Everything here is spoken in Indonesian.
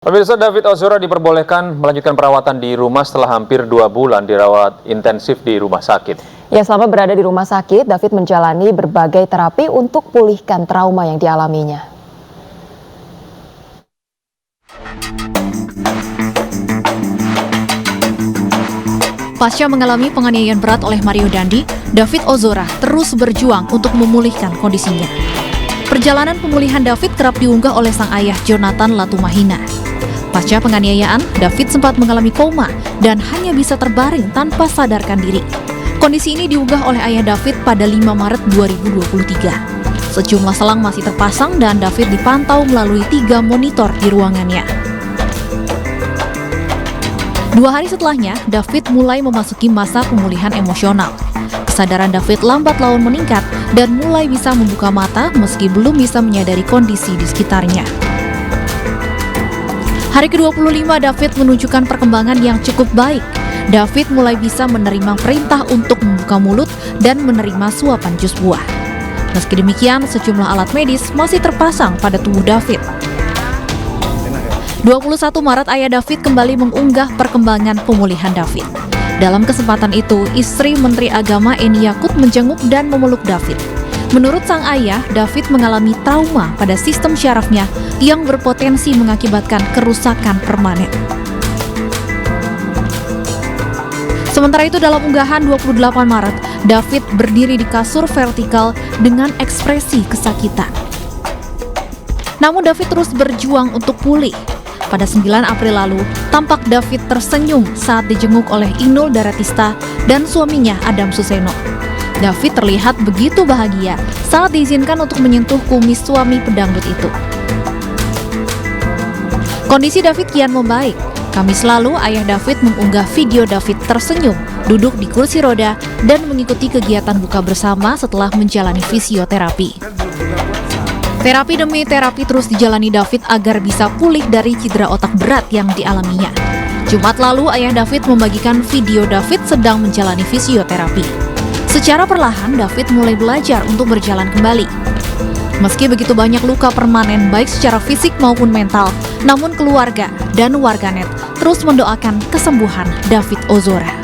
Pemirsa, David Ozora diperbolehkan melanjutkan perawatan di rumah setelah hampir 2 bulan dirawat intensif di rumah sakit. Ya, selama berada di rumah sakit, David menjalani berbagai terapi untuk pulihkan trauma yang dialaminya. Pasca mengalami penganiayaan berat oleh Mario Dandi, David Ozora terus berjuang untuk memulihkan kondisinya. Perjalanan pemulihan David kerap diunggah oleh sang ayah Jonathan Latumahina. Pasca penganiayaan, David sempat mengalami koma dan hanya bisa terbaring tanpa sadarkan diri. Kondisi ini diunggah oleh ayah David pada 5 Maret 2023. Sejumlah selang masih terpasang dan David dipantau melalui 3 monitor di ruangannya. 2 hari setelahnya, David mulai memasuki masa pemulihan emosional. Kesadaran David lambat laun meningkat dan mulai bisa membuka mata meski belum bisa menyadari kondisi di sekitarnya. Hari ke-25, David menunjukkan perkembangan yang cukup baik. David mulai bisa menerima perintah untuk membuka mulut dan menerima suapan jus buah. Meski demikian, sejumlah alat medis masih terpasang pada tubuh David. 21 Maret, ayah David kembali mengunggah perkembangan pemulihan David. Dalam kesempatan itu, istri Menteri Agama Eni Yakut menjenguk dan memeluk David. Menurut sang ayah, David mengalami trauma pada sistem syarafnya yang berpotensi mengakibatkan kerusakan permanen. Sementara itu, dalam unggahan 28 Maret, David berdiri di kasur vertikal dengan ekspresi kesakitan. Namun David terus berjuang untuk pulih. Pada 9 April lalu, tampak David tersenyum saat dijenguk oleh Inul Daratista dan suaminya Adam Suseno. David terlihat begitu bahagia saat diizinkan untuk menyentuh kumis suami pedangdut itu. Kondisi David kian membaik. Kamis lalu, ayah David mengunggah video David tersenyum, duduk di kursi roda, dan mengikuti kegiatan buka bersama setelah menjalani fisioterapi. Terapi demi terapi terus dijalani David agar bisa pulih dari cedera otak berat yang dialaminya. Jumat lalu, ayah David membagikan video David sedang menjalani fisioterapi. Secara perlahan, David mulai belajar untuk berjalan kembali. Meski begitu banyak luka permanen baik secara fisik maupun mental, namun keluarga dan warganet terus mendoakan kesembuhan David Ozora.